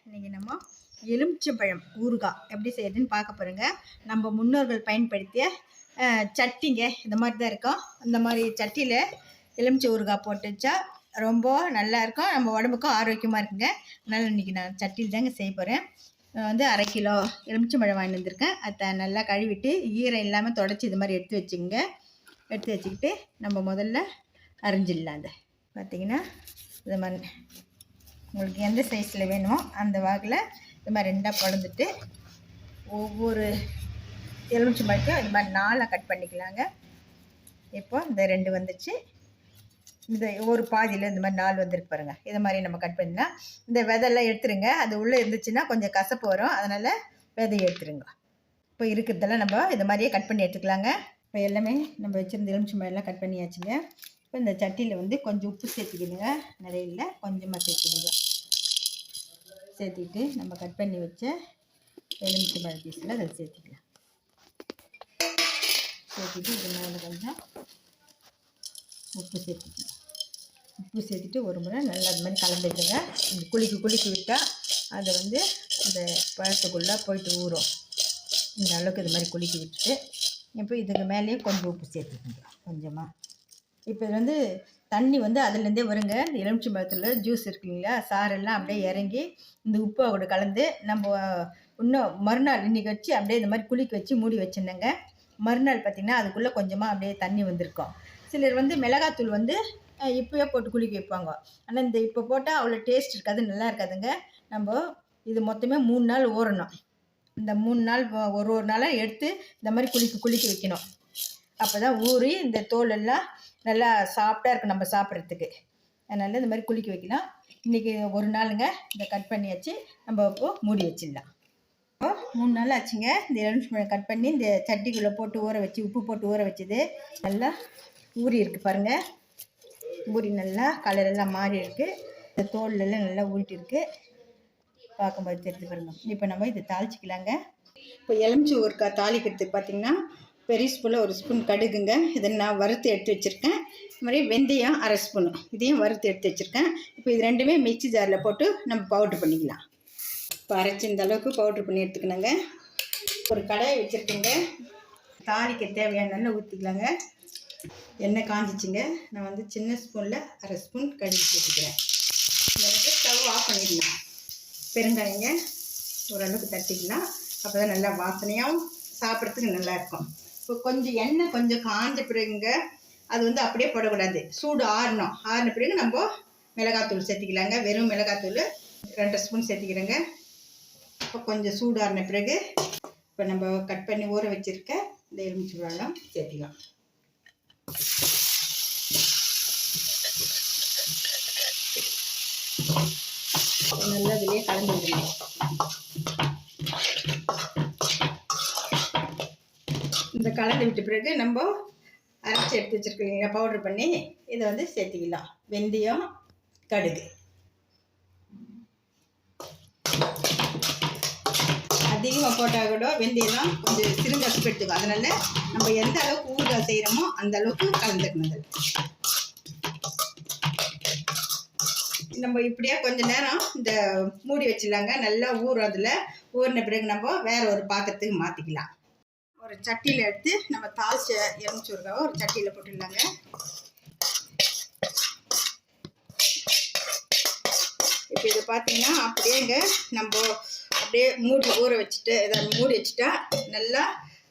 இன்றைக்கி நம்ம எலுமிச்சம்பழம் ஊறுகாய் எப்படி செய்யுதுன்னு பார்க்க போகிறோங்க. நம்ம முன்னோர்கள் பயன்படுத்திய சட்டிங்க இந்த மாதிரி தான் இருக்கும். இந்த மாதிரி சட்டியில் எலுமிச்சை ஊறுகாய் போட்டு வச்சா ரொம்ப நல்லாயிருக்கும், நம்ம உடம்புக்கும் ஆரோக்கியமாக இருக்குங்க. அதனால் இன்றைக்கி நான் சட்டியில் தாங்க செய்ய போகிறேன். வந்து 1/2 கிலோ எலுமிச்சம்பழம் வாங்கிட்டு வந்திருக்கேன். அதை நல்லா கழுவிட்டு ஈரம் இல்லாமல் தொடச்சி இது மாதிரி எடுத்து வச்சுங்க. எடுத்து வச்சுக்கிட்டு நம்ம முதல்ல அரிஞ்சிடலாம். அதை பார்த்திங்கன்னா இது மாதிரி உங்களுக்கு எந்த சைஸில் வேணுமோ அந்த வாக்கில் இது மாதிரி 2ஆக பிளந்துட்டு ஒவ்வொரு எலுமிச்சம்பழத்தையும் இது மாதிரி 4ஆக கட் பண்ணிக்கலாங்க. இப்போ இந்த 2 வந்துச்சு, இந்த ஒரு பாதியில் இந்த மாதிரி 4 வந்துருக்கு பாருங்கள். இதை மாதிரி நம்ம கட் பண்ணலாம். இந்த விதையெல்லாம் எடுத்துருங்க, அது உள்ளே இருந்துச்சுன்னா கொஞ்சம் கசப்பு வரும், அதனால் விதையை எடுத்துருங்க. இப்போ இருக்கிறதெல்லாம் நம்ம இது மாதிரியே கட் பண்ணி எடுத்துக்கலாங்க. இப்போ எல்லாமே நம்ம வச்சுருந்த எலுமிச்சம்பழம்லாம் கட் பண்ணியாச்சுங்க. இப்போ இந்த சட்டியில் வந்து கொஞ்சம் உப்பு சேர்த்துக்கணுங்க, நிறைய இல்லை, கொஞ்சமாக சேர்த்துக்கணுங்க. சேர்த்துக்கிட்டு நம்ம கட் பண்ணி வச்ச எலுமிச்சம்பழம் பீஸில் அதை சேர்த்துக்கலாம். சேர்த்துட்டு இது மேலே கொஞ்சம் உப்பு சேர்த்துக்கலாம். உப்பு சேர்த்துட்டு ஒரு முறை நல்லா அது மாதிரி கலந்துடுங்க. இந்த குலுக்கி விட்டால் அதை வந்து இந்த பழத்துக்குள்ளே போயிட்டு ஊறும். இந்த அளவுக்கு இது மாதிரி குலுக்கி விட்டுட்டு இப்போ இதுக்கு மேலேயே கொஞ்சம் உப்பு சேர்த்துக்கோங்க கொஞ்சமாக. இப்போ இது வந்து தண்ணி வந்து அதுலேருந்தே வருங்க. இந்த எலுமிச்சம்பழத்தில் ஜூஸ் இருக்குங்களா, சாரெல்லாம் அப்படியே இறங்கி இந்த உப்போட கலந்து நம்ம இன்னும் மறுநாள் இன்றைக்கி வச்சு அப்படியே இந்த மாதிரி குலுக்கி வச்சு மூடி வச்சுருந்தேங்க. மறுநாள் பார்த்திங்கன்னா அதுக்குள்ளே கொஞ்சமாக அப்படியே தண்ணி வந்திருக்கும். சிலர் வந்து மிளகாத்தூள் வந்து இப்போயே போட்டு குலுக்கி வைப்பாங்க. ஆனால் இந்த இப்போ போட்டால் அவ்வளோ டேஸ்ட் இருக்காது, நல்லா இருக்காதுங்க. நம்ம இது மொத்தமே 3 நாள் ஊறணும். இந்த 3 நாள் ஒரு நாளாக எடுத்து இந்த மாதிரி குலுக்கி வைக்கணும். அப்போ தான் ஊறி இந்த தோல் எல்லாம் நல்லா சாஃப்டாக இருக்கும் நம்ம சாப்பிட்றதுக்கு. அதனால் இந்த மாதிரி குலுக்கி வைக்கலாம். இன்றைக்கி ஒரு நாளுங்க இதை கட் பண்ணியாச்சு. நம்ம இப்போது மூடி வச்சிடலாம். இப்போ 3 நாள் ஆச்சுங்க. இந்த எலுமிச்சம்பழம் கட் பண்ணி இந்த சட்டிக்குள்ளே போட்டு ஊற வச்சு உப்பு போட்டு ஊற வச்சது நல்லா ஊறி இருக்குது பாருங்கள். ஊறி நல்லா கலரெல்லாம் மாறி இருக்குது. இந்த தோல்லெல்லாம் நல்லா ஊறிட்டு இருக்குது, பார்க்கும்போது தெரிஞ்சு பாருங்கள். இப்போ நம்ம இதை தாளிச்சிக்கலாங்க. இப்போ எலுமிச்சை ஊறுகாய் தாளிக்கிறதுக்கு பார்த்திங்கன்னா பெரிய ஸ்பூனில் 1 ஸ்பூன் கடுகுங்க, இதை நான் வறுத்து எடுத்து வச்சுருக்கேன். இது மாதிரி வெந்தயம் 1/2 ஸ்பூன், இதையும் வறுத்து எடுத்து வச்சுருக்கேன். இப்போ இது 2மே மிக்ஸி ஜாரில் போட்டு நம்ம பவுட்ரு பண்ணிக்கலாம். இப்போ அரைச்சி இந்த அளவுக்கு பவுட்ரு பண்ணி எடுத்துக்கணுங்க. ஒரு கடாயை வச்சுருக்கேங்க. தாளிக்க தேவையான எண்ணெய் ஊற்றிக்கலாங்க. எண்ணெய் காஞ்சிச்சுங்க. நான் வந்து சின்ன ஸ்பூனில் 1/2 ஸ்பூன் கடுகு சேர்த்துக்கிறேன். இந்த வந்து ஸ்டவ் ஆஃப் பண்ணிடலாம். பெருங்காயங்க ஓரளவுக்கு தட்டிக்கலாம், அப்போ தான் நல்லா வாசனையாகவும் சாப்பிட்றதுக்கு நல்லாயிருக்கும். இப்போ கொஞ்சம் எண்ணெய் கொஞ்சம் காஞ்ச பிறகுங்க, அது வந்து அப்படியே போடக்கூடாது, சூடு ஆறணும். ஆறின பிறகு நம்ம மிளகாத்தூள் சேர்த்திக்கலாங்க. வெறும் மிளகாத்தூள் 2 ஸ்பூன் சேர்த்திக்கிறேங்க. இப்போ கொஞ்சம் சூடு ஆறின பிறகு இப்போ நம்ம கட் பண்ணி ஊற வச்சுருக்க இந்த எலுமிச்சம்பழம் சேர்த்திக்கலாம். நல்லா இதுலேயே கலந்து விடுங்க. இந்த கலந்து விட்ட பிறகு நம்ம அரைச்சி எடுத்து வச்சுருக்கீங்க பவுட்ரு பண்ணி இதை வந்து சேர்த்திக்கலாம். வெந்தயம் கடுகு அதிகமாக போட்டால் கூட வெந்தயம்லாம் கொஞ்சம் சிறுங்கசப்பு எடுத்துக்கும். அதனால் நம்ம எந்த அளவுக்கு ஊறுகாய் செய்கிறோமோ அந்த அளவுக்கு கலந்துக்கணும். நம்ம இப்படியே கொஞ்சம் நேரம் இந்த மூடி வச்சிடலாங்க. நல்லா ஊறுறதுல ஊறின பிறகு நம்ம வேறு ஒரு பாத்திரத்துக்கு மாற்றிக்கலாம். ஒரு சட்டியில் எடுத்து நம்ம தாளிச்ச எலுமிச்சை ஊறுகாவை ஒரு சட்டியில் போட்டுடலாங்க. இப்போ இதை பார்த்தீங்கன்னா அப்படியேங்க நம்ம அப்படியே மூடி ஊற வச்சுட்டு இதை மூடி வச்சுட்டா நல்லா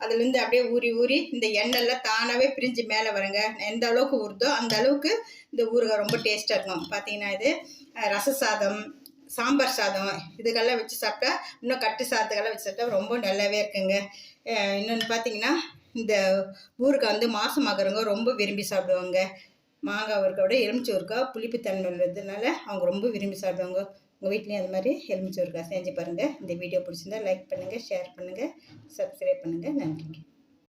அதுலேருந்து அப்படியே ஊறி இந்த எண்ணெய்லாம் தானாகவே பிரிஞ்சு மேலே வருங்க. எந்த அளவுக்கு ஊறுதோ அந்த அளவுக்கு இந்த ஊறுகாய் ரொம்ப டேஸ்ட்டாக இருக்கும். பார்த்தீங்கன்னா இது ரச சாதம், சாம்பார் சாதம் இதுக்கெல்லாம் வச்சு சாப்பிட்டா, இன்னும் கட்டு சாதத்துக்கெல்லாம் வச்சு சாப்பிட்டா ரொம்ப நல்லாவே இருக்குங்க. இன்னொன்று பார்த்தீங்கன்னா இந்த ஊறுகாய் வந்து மாசமாகறவங்க ரொம்ப விரும்பி சாப்பிடுவாங்க. மாங்காய் ஊறுகாயோட எலுமிச்சை ஊறுகாய் புளிப்பு தன்மை உள்ளதுனால அவங்க ரொம்ப விரும்பி சாப்பிடுவாங்க. உங்கள் வீட்லேயும் அது மாதிரி எலுமிச்சை ஊறுகாய் செஞ்சு பாருங்கள். இந்த வீடியோ பிடிச்சிருந்தா லைக் பண்ணுங்கள், ஷேர் பண்ணுங்கள், சப்ஸ்கிரைப் பண்ணுங்கள். நன்றிங்க.